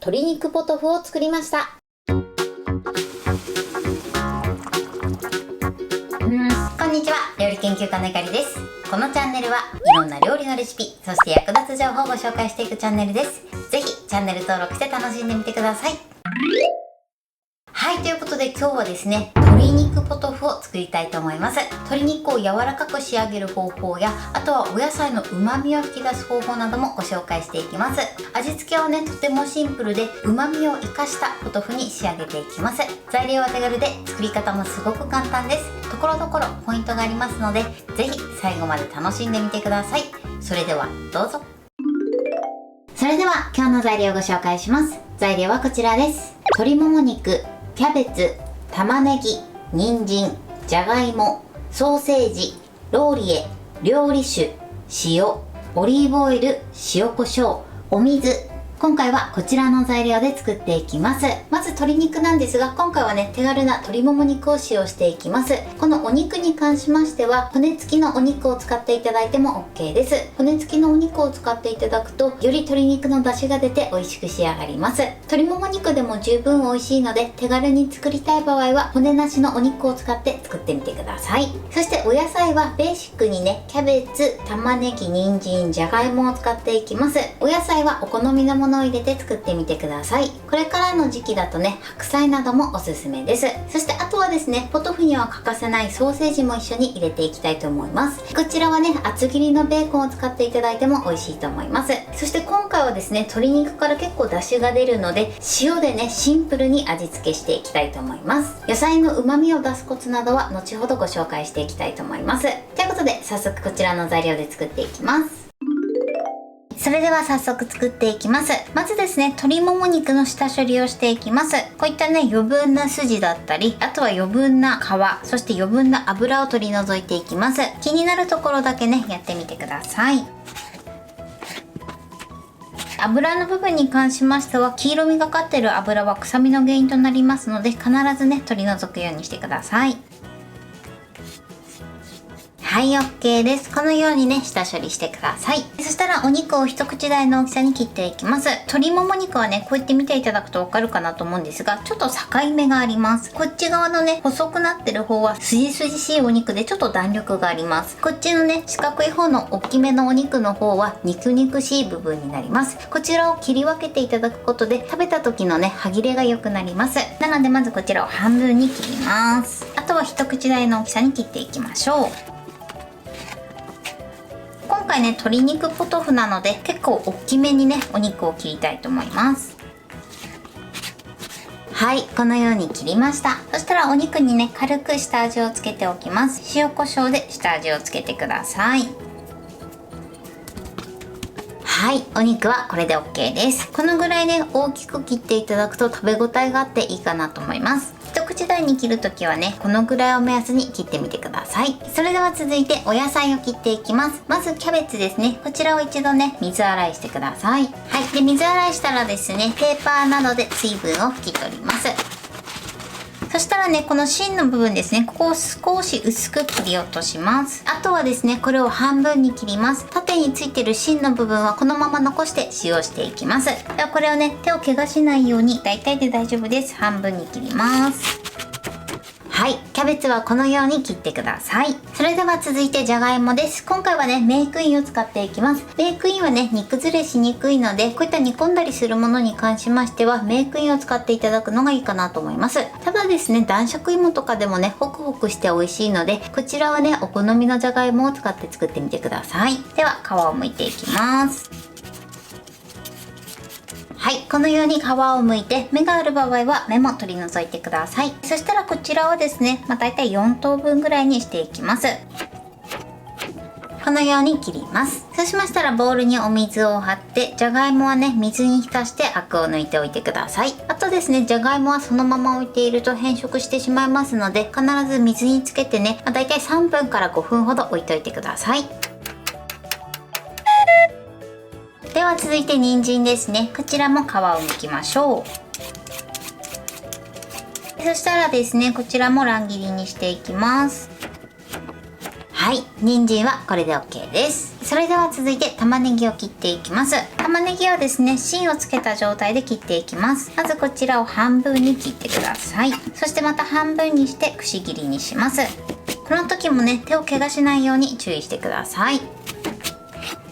鶏肉ポトフを作りました。こんにちは、料理研究家のゆかりです。このチャンネルはいろんな料理のレシピ、そして役立つ情報をご紹介していくチャンネルです。ぜひチャンネル登録して楽しんでみてください。はい、ということで今日はですね、鶏肉ポトフを作りたいと思います。鶏肉を柔らかく仕上げる方法や、あとはお野菜の旨味を引き出す方法などもご紹介していきます。味付けはね、とてもシンプルで旨味を生かしたポトフに仕上げていきます。材料は手軽で作り方もすごく簡単です。ところどころポイントがありますので、ぜひ最後まで楽しんでみてください。それではどうぞ。それでは今日の材料をご紹介します。材料はこちらです。鶏もも肉、キャベツ、玉ねぎ、人参、じゃがいも、ソーセージ、ローリエ、料理酒、塩、オリーブオイル、塩コショウ、お水。今回はこちらの材料で作っていきます。まず鶏肉なんですが、今回はね、手軽な鶏もも肉を使用していきます。このお肉に関しましては、骨付きのお肉を使っていただいても OK です。骨付きのお肉を使っていただくと、より鶏肉の出汁が出て美味しく仕上がります。鶏もも肉でも十分美味しいので、手軽に作りたい場合は、骨なしのお肉を使って作ってみてください。そしてお野菜はベーシックにね、キャベツ、玉ねぎ、人参、じゃがいもを使っていきます。お野菜はお好みのものを入れて作ってみてください。これからの時期だとね、白菜などもおすすめです。そしてあとはですね、ポトフには欠かせないソーセージも一緒に入れていきたいと思います。こちらはね、厚切りのベーコンを使っていただいても美味しいと思います。そして今回はですね、鶏肉から結構出汁が出るので、塩でね、シンプルに味付けしていきたいと思います。野菜の旨味を出すコツなどは後ほどご紹介していきたいと思います。ということで早速こちらの材料で作っていきます。それでは早速作っていきます。まずですね、鶏もも肉の下処理をしていきます。こういったね、余分な筋だったり、あとは余分な皮、そして余分な油を取り除いていきます。気になるところだけね、やってみてください。油の部分に関しましては、黄色みがかっている油は臭みの原因となりますので、必ずね、取り除くようにしてください。はい、OK です。このようにね、下処理してください。そしたらお肉を一口大の大きさに切っていきます。鶏もも肉はね、こうやって見ていただくとわかるかなと思うんですが、ちょっと境目があります。こっち側のね、細くなってる方は筋々しいお肉でちょっと弾力があります。こっちのね、四角い方の大きめのお肉の方は肉々しい部分になります。こちらを切り分けていただくことで、食べた時のね、歯切れが良くなります。なのでまずこちらを半分に切ります。あとは一口大の大きさに切っていきましょう。今回ね、鶏肉ポトフなので結構大きめにね、お肉を切りたいと思います。はい、このように切りました。そしたらお肉にね、軽く下味をつけておきます。塩コショウで下味をつけてください。はい、お肉はこれで OK です。このぐらいね、大きく切っていただくと食べ応えがあっていいかなと思います。一口大に切るときはね、このぐらいを目安に切ってみてください。それでは続いてお野菜を切っていきます。まずキャベツですね。こちらを一度ね、水洗いしてください。はい、で水洗いしたらですね、ペーパーなどで水分を拭き取ります。そしたらね、この芯の部分ですね、ここを少し薄く切り落とします。あとはですね、これを半分に切ります。縦についてる芯の部分はこのまま残して使用していきます。ではこれをね、手を怪我しないように大体で大丈夫です。半分に切ります。はい、キャベツはこのように切ってください。それでは続いてじゃがいもです。今回はね、メークインを使っていきます。メークインはね、煮崩れしにくいので、こういった煮込んだりするものに関しましては、メークインを使っていただくのがいいかなと思います。ただですね、男爵芋とかでもね、ホクホクして美味しいので、こちらはね、お好みのじゃがいもを使って作ってみてください。では、皮を剥いていきます。はい、このように皮を剥いて、芽がある場合は芽も取り除いてください。そしたらこちらはですね、大体4等分ぐらいにしていきます。このように切ります。そうしましたらボウルにお水を張って、じゃがいもはね、水に浸してアクを抜いておいてください。あとですね、じゃがいもはそのまま置いていると変色してしまいますので、必ず水につけてね、だいたい3分から5分ほど置いておいてください。では続いて人参ですね。こちらも皮を剥きましょう。そしたらですね、こちらも乱切りにしていきます。はい、人参はこれで OK です。そそれでは続いて玉ねぎを切っていきます。玉ねぎはですね、芯をつけた状態で切っていきます。まずこちらを半分に切ってください。そしてまた半分にしてくし切りにします。この時もね、手を怪我しないように注意してください。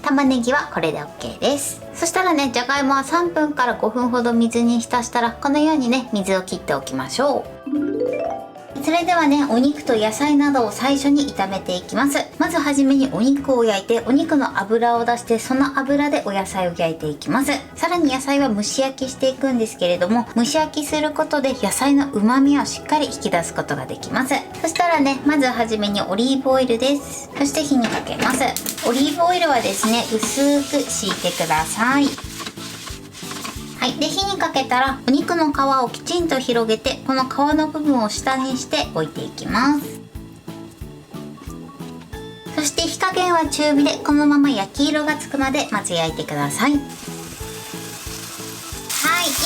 玉ねぎはこれで OK です。そしたらね、じゃがいもは3分から5分ほど水に浸したら、このようにね、水を切っておきましょう。それではね、お肉と野菜などを最初に炒めていきます。まずはじめにお肉を焼いて、お肉の脂を出して、その脂でお野菜を焼いていきます。さらに野菜は蒸し焼きしていくんですけれども、蒸し焼きすることで野菜の旨味をしっかり引き出すことができます。そしたらね、まずはじめにオリーブオイルです。そして火にかけます。オリーブオイルはですね、薄く敷いてください。はい、で火にかけたらお肉の皮をきちんと広げて、この皮の部分を下にして置いていきます。そして火加減は中火で、このまま焼き色がつくまでまず焼いてください。はい、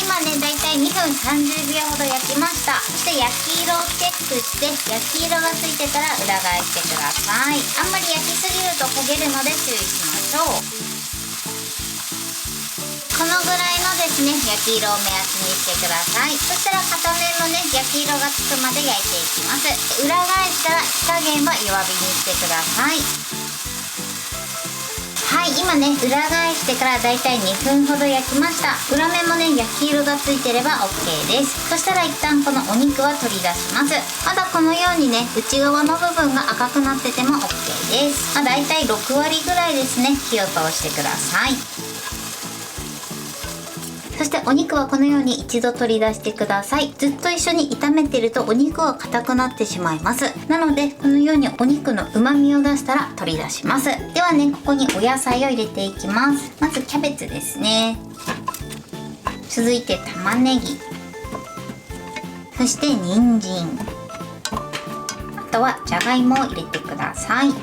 今ねだいたい2分30秒ほど焼きました。そして焼き色をチェックして、焼き色がついてたら裏返してください。あんまり焼きすぎると焦げるので注意しましょう。このぐらいのですね、焼き色を目安にしてください。そしたら片面もね、焼き色がつくまで焼いていきます。裏返したら火加減は弱火にしてください。はい、今ね、裏返してからだいたい2分ほど焼きました。裏面もね、焼き色がついてれば OK です。そしたら一旦このお肉は取り出します。まだこのようにね、内側の部分が赤くなってても OK です。だいたい6割ぐらいですね、火を通してください。そしてお肉はこのように一度取り出してください。ずっと一緒に炒めてるとお肉は硬くなってしまいます。なのでこのようにお肉の旨味を出したら取り出します。ではね、ここにお野菜を入れていきます。まずキャベツですね。続いて玉ねぎ。そして人参。あとはじゃがいもを入れてください。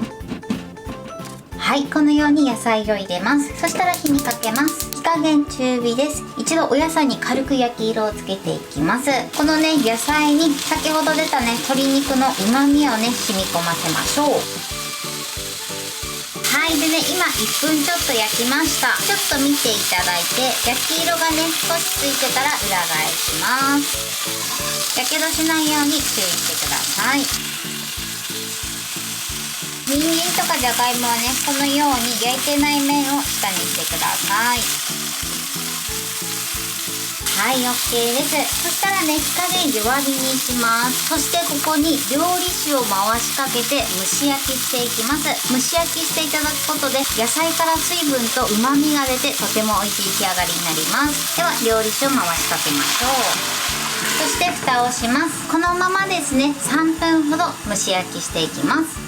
はい、このように野菜を入れます。そしたら火にかけます。火加減中火です。一度お野菜に軽く焼き色をつけていきます。このね、野菜に先ほど出たね、鶏肉の旨味をね、染み込ませましょう。はい、でね、今1分ちょっと焼きました。ちょっと見ていただいて、焼き色がね、少しついてたら裏返します。やけどしないように注意してください。人参とかじゃがいもはね、このように焼いてない面を下にしてください。はい、OK です。そしたらね、火加減弱火にします。そしてここに料理酒を回しかけて蒸し焼きしていきます。蒸し焼きしていただくことで野菜から水分と旨味が出て、とても美味しい仕上がりになります。では料理酒を回しかけましょう。そして蓋をします。このままですね、3分ほど蒸し焼きしていきます。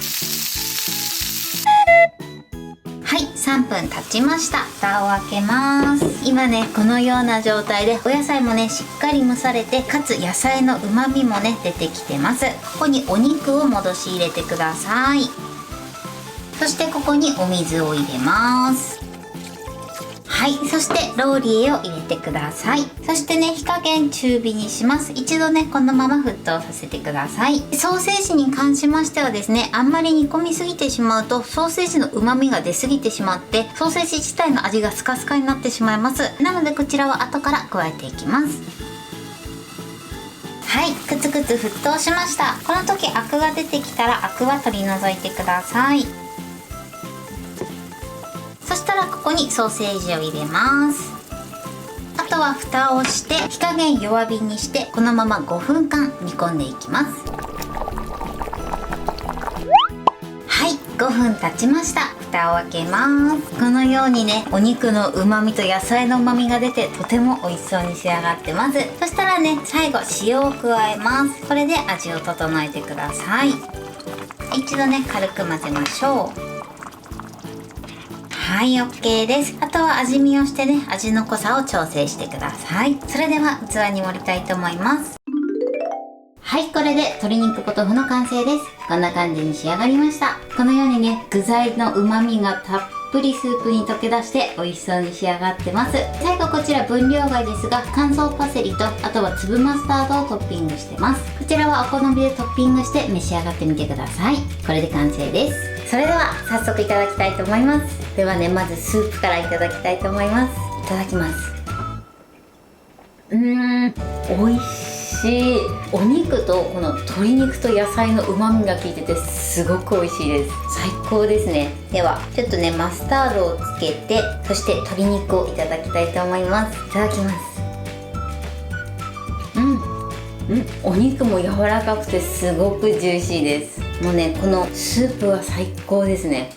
はい、3分経ちました。蓋を開けます。今ね、このような状態でお野菜もね、しっかり蒸されて、かつ野菜の旨味もね、出てきてます。ここにお肉を戻し入れてください。そしてここにお水を入れます。はい、そしてローリエを入れてください。そしてね、火加減中火にします。一度ね、このまま沸騰させてください。ソーセージに関しましてはですね、あんまり煮込みすぎてしまうとソーセージの旨味が出すぎてしまって、ソーセージ自体の味がスカスカになってしまいます。なのでこちらは後から加えていきます。はい、くつくつ沸騰しました。この時アクが出てきたらアクは取り除いてください。そしたらここにソーセージを入れます。あとは蓋をして火加減弱火にして、このまま5分間煮込んでいきます。はい、5分経ちました。蓋を開けます。このようにね、お肉の旨味と野菜の旨味が出て、とても美味しそうに仕上がってます。そしたらね、最後塩を加えます。これで味を整えてください。一度ね、軽く混ぜましょう。はい、OK です。あとは味見をしてね、味の濃さを調整してください。それでは器に盛りたいと思います。はい、これで鶏肉ポトフの完成です。こんな感じに仕上がりました。このようにね、具材の旨味がたっぷりスープに溶け出して美味しそうに仕上がってます。最後こちら分量外ですが、乾燥パセリとあとは粒マスタードをトッピングしてます。こちらはお好みでトッピングして召し上がってみてください。これで完成です。それでは早速いただきたいと思います。ではね、まずスープからいただきたいと思います。いただきます。美味しい。お肉とこの鶏肉と野菜の旨味が効いててすごく美味しいです。最高ですね。ではちょっとね、マスタードをつけて、そして鶏肉をいただきたいと思います。いただきます。お肉も柔らかくてすごくジューシーです。もうね、このスープは最高ですね。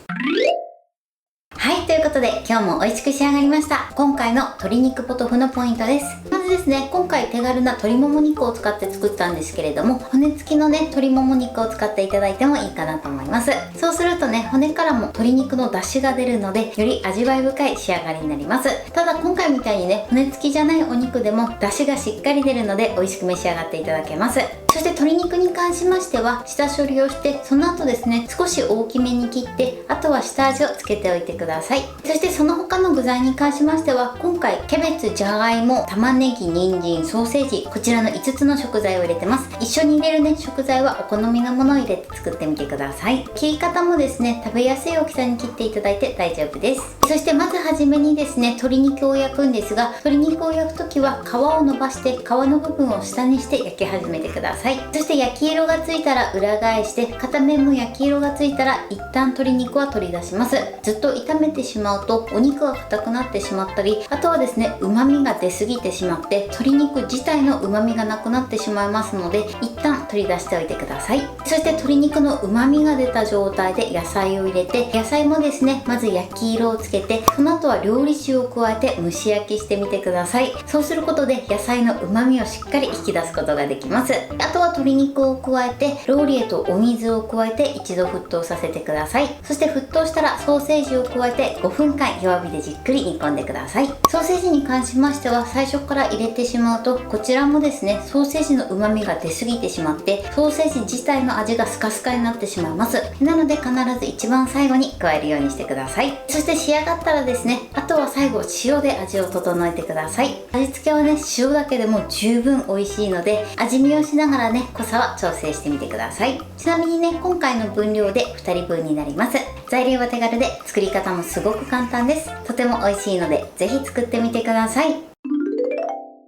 はい、ということで今日も美味しく仕上がりました。今回の鶏肉ポトフのポイントです。まずですね、今回手軽な鶏もも肉を使って作ったんですけれども、骨付きのね、鶏もも肉を使っていただいてもいいかなと思います。そうするとね、骨からも鶏肉の出汁が出るので、より味わい深い仕上がりになります。ただ今回みたいにね、骨付きじゃないお肉でも出汁がしっかり出るので美味しく召し上がっていただけます。そして鶏肉に関しましては下処理をして、その後ですね、少し大きめに切って、あとは下味をつけておいてください。そしてその他の具材に関しましては、今回キャベツ、じゃがいも、玉ねぎ、人参、ソーセージ、こちらの5つの食材を入れてます。一緒に入れるね、食材はお好みのものを入れて作ってみてください。切り方もですね、食べやすい大きさに切っていただいて大丈夫です。そしてまずはじめにですね、鶏肉を焼くんですが、鶏肉を焼くときは皮を伸ばして皮の部分を下にして焼き始めてください。そして焼き色がついたら裏返して、片面も焼き色がついたら一旦鶏肉は取り出します。ずっと炒めてしまうとお肉が硬くなってしまったり、あとはですね、旨味が出すぎてしまって鶏肉自体の旨味がなくなってしまいますので、一旦取り出しておいてください。そして鶏肉の旨味が出た状態で野菜を入れて、野菜もですね、まず焼き色をつけて、その後は料理酒を加えて蒸し焼きしてみてください。そうすることで野菜の旨味をしっかり引き出すことができます。あとは鶏肉を加えて、ローリエとお水を加えて一度沸騰させてください。そして沸騰したらソーセージを加えて5分間弱火でじっくり煮込んでください。ソーセージに関しましては最初から入れてしまうと、こちらもですね、ソーセージの旨味が出すぎてしまって、ソーセージ自体の味がスカスカになってしまいます。なので必ず一番最後に加えるようにしてください。そして仕上がったらですね、あとは最後塩で味を整えてください。味付けはね、塩だけでも十分美味しいので、味見をしながらね、濃さは調整してみてください。ちなみにね、今回の分量で2人分になります。材料は手軽で作り方もすごく簡単です。とても美味しいのでぜひ作ってみてください。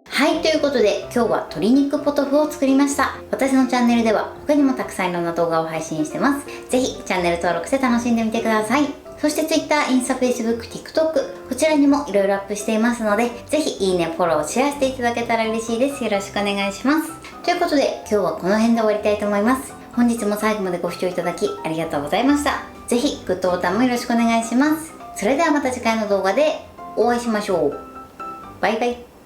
はい、ということで今日は鶏肉ポトフを作りました。私のチャンネルでは他にもたくさんいろんな動画を配信してます。ぜひチャンネル登録して楽しんでみてください。そして Twitter、インスタ、Facebook、TikTok、こちらにもいろいろアップしていますので、ぜひいいね、フォロー、シェアしていただけたら嬉しいです。よろしくお願いします。ということで今日はこの辺で終わりたいと思います。本日も最後までご視聴いただきありがとうございました。ぜひグッドボタンもよろしくお願いします。それではまた次回の動画でお会いしましょう。バイバイ。